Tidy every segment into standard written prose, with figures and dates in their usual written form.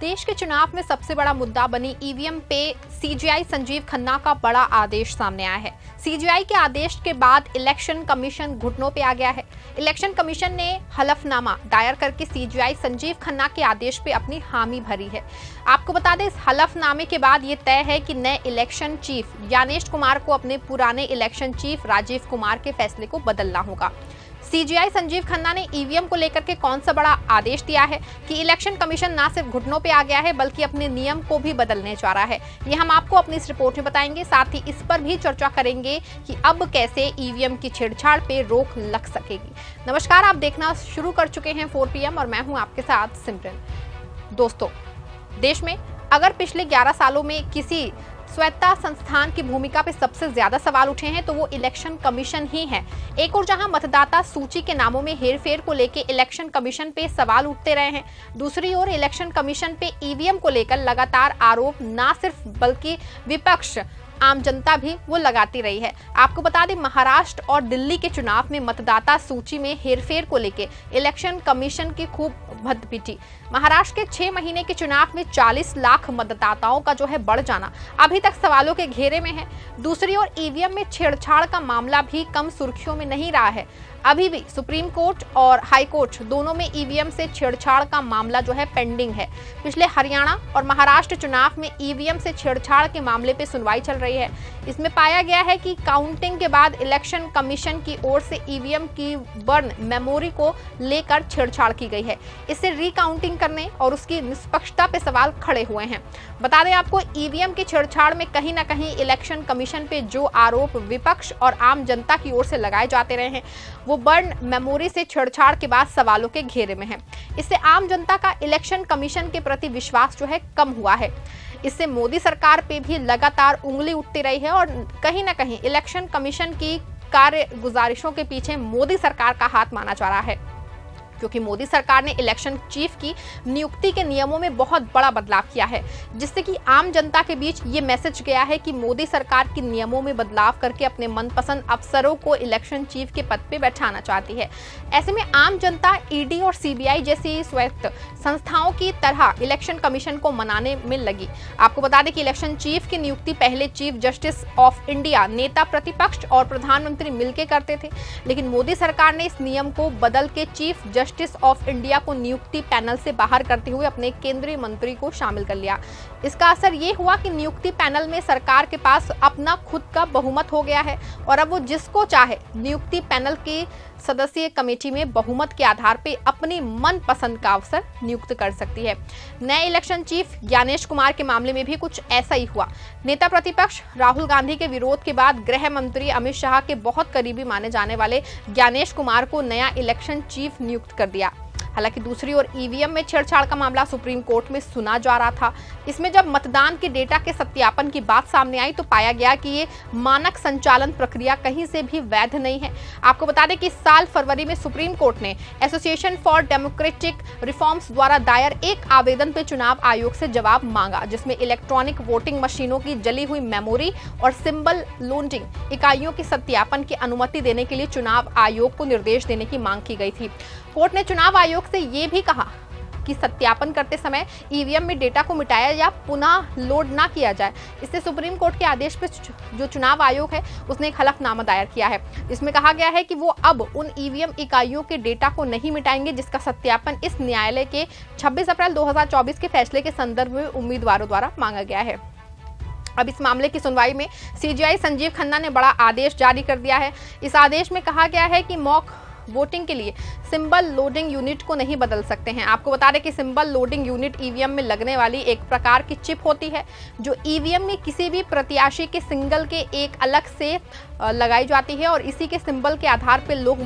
देश के चुनाव में सबसे बड़ा मुद्दा बनी ईवीएम पे सीजेआई संजीव खन्ना का बड़ा आदेश सामने आया है। सीजेआई के आदेश के बाद इलेक्शन कमीशन घुटनों पे आ गया है। इलेक्शन कमीशन ने हलफनामा दायर करके सीजेआई संजीव खन्ना के आदेश पे अपनी हामी भरी है। आपको बता दें, इस हलफनामे के बाद ये तय है कि नए इलेक्शन चीफ ज्ञानेश कुमार को अपने पुराने इलेक्शन चीफ राजीव कुमार के फैसले को बदलना होगा। सीजेआई संजीव खन्ना ने ईवीएम को लेकर के कौन सा बड़ा आदेश दिया है कि इलेक्शन कमीशन ना सिर्फ घुटनों पे आ गया है बल्कि अपने नियम को भी बदलने जा रहा है। ये हम आपको अपनी इस रिपोर्ट में बताएंगे। साथ ही इस पर भी चर्चा करेंगे कि अब कैसे ईवीएम की छेड़छाड़ पे रोक लग सकेगी। नमस्कार, आप देखना शुरू कर चुके हैं 4 PM और मैं हूं आपके साथ सिमरन। दोस्तों, देश में अगर पिछले 11 सालों में किसी स्वायत्ता संस्थान की भूमिका पे सबसे ज्यादा सवाल उठे हैं तो वो इलेक्शन कमीशन ही है। एक और जहां मतदाता सूची के नामों में हेरफेर को लेके इलेक्शन कमीशन पे सवाल उठते रहे हैं, दूसरी ओर इलेक्शन कमीशन पे ईवीएम को लेकर लगातार आरोप ना सिर्फ बल्कि विपक्ष आम जनता भी वो लगाती रही है। आपको बता दें, महाराष्ट्र और दिल्ली के चुनाव में मतदाता सूची में हेरफेर को लेके इलेक्शन कमीशन की खूब भद्द पीटी। महाराष्ट्र के 6 महीने के चुनाव में 40 लाख मतदाताओं का जो है बढ़ जाना अभी तक सवालों के घेरे में है। दूसरी ओर ईवीएम में छेड़छाड़ का मामला भी कम सुर्खियों में नहीं रहा है। अभी भी सुप्रीम कोर्ट और हाई कोर्ट दोनों में ईवीएम से छेड़छाड़ का मामला जो है पेंडिंग है। पिछले हरियाणा और महाराष्ट्र चुनाव में ईवीएम से छेड़छाड़ के मामले पे सुनवाई चल रही है। इसमें पाया गया है कि काउंटिंग के बाद इलेक्शन कमीशन की ओर से ईवीएम की बर्न मेमोरी को लेकर छेड़छाड़ की गई है। इससे रिकाउंटिंग करने और उसकी निष्पक्षता पे सवाल खड़े हुए हैं। बता दें आपको, ईवीएम की छेड़छाड़ में कहीं ना कहीं इलेक्शन कमीशन पे जो आरोप विपक्ष और आम जनता की ओर से लगाए जाते रहे हैं वो बर्न मेमोरी से छेड़छाड़ के बाद सवालों के घेरे में है। इससे आम जनता का इलेक्शन कमीशन के प्रति विश्वास जो है कम हुआ है। इससे मोदी सरकार पे भी लगातार उंगली उठती रही है और कहीं ना कहीं इलेक्शन कमीशन की कार्य गुजारिशों के पीछे मोदी सरकार का हाथ माना जा रहा है, क्योंकि मोदी सरकार ने इलेक्शन चीफ की नियुक्ति के नियमों में बहुत बड़ा बदलाव किया है, जिससे कि आम जनता के बीच ये मैसेज गया है कि मोदी सरकार के नियमों में बदलाव करके अपने मनपसंद अफसरों को इलेक्शन चीफ के पद पे बैठाना चाहती है। ऐसे में आम जनता ईडी और सीबीआई जैसी स्वायत्त संस्थाओं की तरह इलेक्शन कमीशन को मनाने में लगी। आपको बता दें कि इलेक्शन चीफ की नियुक्ति पहले चीफ जस्टिस ऑफ इंडिया, नेता प्रतिपक्ष और प्रधानमंत्री मिलकर करते थे, लेकिन मोदी सरकार ने इस नियम को बदल के चीफ जस्टिस ऑफ इंडिया को नियुक्ति पैनल से बाहर करते हुए अपने केंद्रीय मंत्री को शामिल कर लिया। इसका असर ये हुआ कि नियुक्ति पैनल में सरकार के पास अपना खुद का बहुमत हो गया है और अब वो जिसको चाहे नियुक्ति पैनल की सदस्यीय कमेटी में बहुमत के आधार पर अपनी मनपसंद का अफसर नियुक्त कर सकती है। नए इलेक्शन चीफ ज्ञानेश कुमार के मामले में भी कुछ ऐसा ही हुआ। नेता प्रतिपक्ष राहुल गांधी के विरोध के बाद गृह मंत्री अमित शाह के बहुत करीबी माने जाने वाले ज्ञानेश कुमार को नया इलेक्शन चीफ नियुक्त कर दिया। हालांकि दूसरी ओर ईवीएम में छेड़छाड़ का मामला सुप्रीम कोर्ट में सुना जा रहा था। इसमें जब मतदान के डेटा के सत्यापन की बात सामने आई तो पाया गया कि ये मानक संचालन प्रक्रिया कहीं से भी वैध नहीं है। आपको बता दें कि इस साल फरवरी में सुप्रीम कोर्ट ने एसोसिएशन फॉर डेमोक्रेटिक रिफॉर्म्स द्वारा दायर एक आवेदन पे चुनाव आयोग से जवाब मांगा, जिसमें इलेक्ट्रॉनिक वोटिंग मशीनों की जली हुई मेमोरी और सिंबल लोडिंग इकाइयों के सत्यापन की अनुमति देने के लिए चुनाव आयोग को निर्देश देने की मांग की गई थी। कोर्ट ने चुनाव आयोग से ये भी कहा कि सत्यापन करते समय ईवीएम में डेटा को मिटाया या पुनः लोड ना किया जाए। इससे सुप्रीम कोर्ट के आदेश पर जो चुनाव आयोग है उसने एक हलफनामा दायर किया है, जिसमें कहा गया है कि वो अब उन ईवीएम इकाइयों के डेटा को नहीं मिटाएंगे जिसका सत्यापन इस न्यायालय के 26 अप्रैल 2024 के फैसले के संदर्भ में उम्मीदवारों द्वारा मांगा गया है। अब इस मामले की सुनवाई में सीजेआई संजीव खन्ना ने बड़ा आदेश जारी कर दिया है। इस आदेश में कहा गया है कि मॉक वोटिंग के लिए सिंबल लोडिंग यूनिट को नहीं बदल सकते हैं। आपको बता दें कि सिंबल लोडिंग यूनिट ईवीएम में लगने वाली एक प्रकार की चिप होती है जो ईवीएम में किसी भी प्रत्याशी के सिंगल के एक अलग से लगाई जाती है और इसी के सिंबल के आधार पर लोग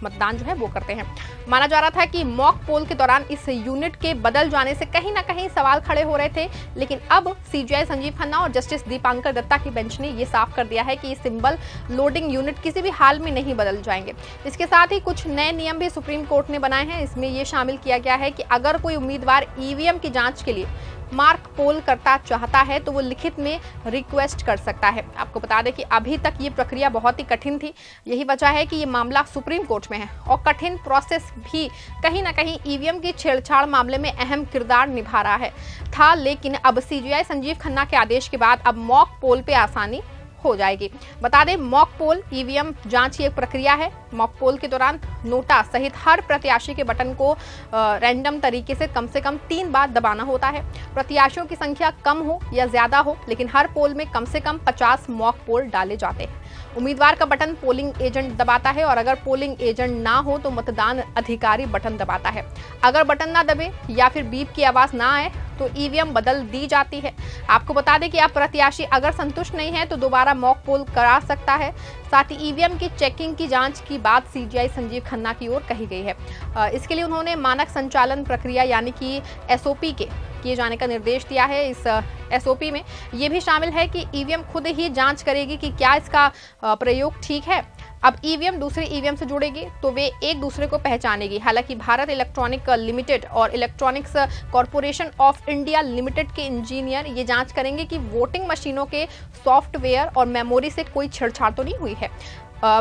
मतदान जो है वो करते हैं। माना जा रहा था कि मॉक पोल के दौरान इस यूनिट के बदल जाने से कहीं ना कहीं सवाल खड़े हो रहे थे, लेकिन अब सीजेआई संजीव खन्ना और जस्टिस दीपांकर दत्ता की बेंच ने ये साफ कर दिया है कि ये सिंबल लोडिंग यूनिट किसी भी हाल में नहीं बदल जाएंगे। इसके साथ ही कुछ नए नियम भी सुप्रीम कोर्ट ने बनाए हैं। इसमें यह शामिल किया गया है कि अगर कोई उम्मीदवार ईवीएम की जांच के लिए मार्क पोल करता चाहता है तो वो लिखित में रिक्वेस्ट कर सकता है। आपको बता दें कि अभी तक ये प्रक्रिया बहुत ही कठिन थी। यही वजह है कि ये मामला सुप्रीम कोर्ट में है और कठिन प्रोसेस भी कहीं ना कहीं ईवीएम की छेड़छाड़ मामले में अहम किरदार निभा रहा था। लेकिन अब सीजीआई संजीव खन्ना के आदेश के बाद अब मॉक पोल पे आसानी हो जाएगी। बता दें, मॉक पोल ईवीएम जांच की एक प्रक्रिया है। मॉक पोल के दौरान नोटा सहित हर प्रत्याशी के बटन को रैंडम तरीके से कम 3 बार दबाना होता है। प्रत्याशियों की संख्या कम हो या ज्यादा हो, लेकिन हर पोल में कम से कम 50 मॉक पोल डाले जाते हैं। उम्मीदवार का बटन पोलिंग एजेंट दबाता है और अगर पोलिंग एजेंट ना हो तो मतदान अधिकारी बटन दबाता है। अगर बटन ना दबे या फिर बीप की आवाज ना आए तो ईवीएम बदल दी जाती है। आपको बता दें कि आप प्रत्याशी अगर संतुष्ट नहीं है तो दोबारा मॉक पोल करा सकता है। साथ ही ईवीएम की चेकिंग की जांच की बात सीजीआई संजीव खन्ना की ओर कही गई है। इसके लिए उन्होंने मानक संचालन प्रक्रिया यानी कि एसओपी के किए जाने का निर्देश दिया है। इस एसओपी में ये भी शामिल है कि ईवीएम खुद ही जांच करेगी कि क्या इसका प्रयोग ठीक है। अब ईवीएम दूसरे ईवीएम से जुड़ेगी तो वे एक दूसरे को पहचानेगी। हालांकि भारत इलेक्ट्रॉनिक लिमिटेड और electronics corporation of India limited के इंजीनियर ये जांच करेंगे कि वोटिंग मशीनों के सॉफ्टवेयर और मेमोरी से कोई छेड़छाड़ तो नहीं हुई है।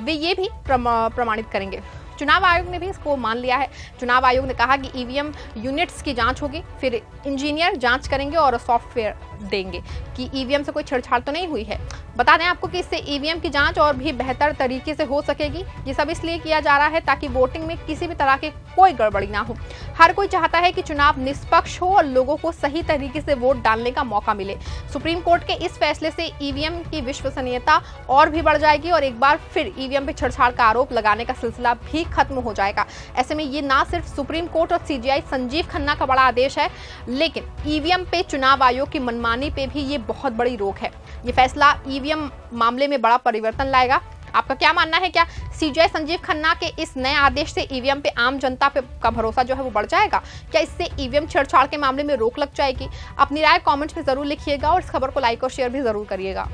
वे ये भी प्रमाणित करेंगे। चुनाव आयोग ने भी इसको मान लिया है। चुनाव आयोग ने कहा कि ईवीएम यूनिट्स की जांच होगी, फिर इंजीनियर जांच करेंगे और सॉफ्टवेयर देंगे कि ईवीएम से कोई छेड़छाड़ तो नहीं हुई है। बता दें आपको कि इससे ईवीएम की जांच और भी बेहतर तरीके से हो सकेगी। ये सब इसलिए किया जा रहा है ताकि वोटिंग में किसी भी तरह की कोई गड़बड़ी ना हो। हर कोई चाहता है कि चुनाव निष्पक्ष हो और लोगों को सही तरीके से वोट डालने का मौका मिले। सुप्रीम कोर्ट के इस फैसले से ईवीएम की विश्वसनीयता और भी बढ़ जाएगी और एक बार फिर ईवीएम पे छेड़छाड़ का आरोप लगाने का सिलसिला भी खत्म हो जाएगा। ऐसे में ये ना सिर्फ सुप्रीम कोर्ट और सीजीआई संजीव खन्ना का बड़ा आदेश है, लेकिन ईवीएम पे चुनाव आयोग की मनमानी पे भी ये बहुत बड़ी रोक है। ये फैसला ईवीएम मामले में बड़ा परिवर्तन लाएगा। आपका क्या मानना है? क्या सीजीआई संजीव खन्ना के इस नए आदेश से ईवीएम पे आम जनता पे का भरोसा जो है वो बढ़ जाएगा? क्या इससे ईवीएम छेड़छाड़ के मामले में रोक लग जाएगी? अपनी राय कमेंट्स में जरूर लिखिएगा और इस खबर को लाइक और शेयर भी जरूर करिएगा।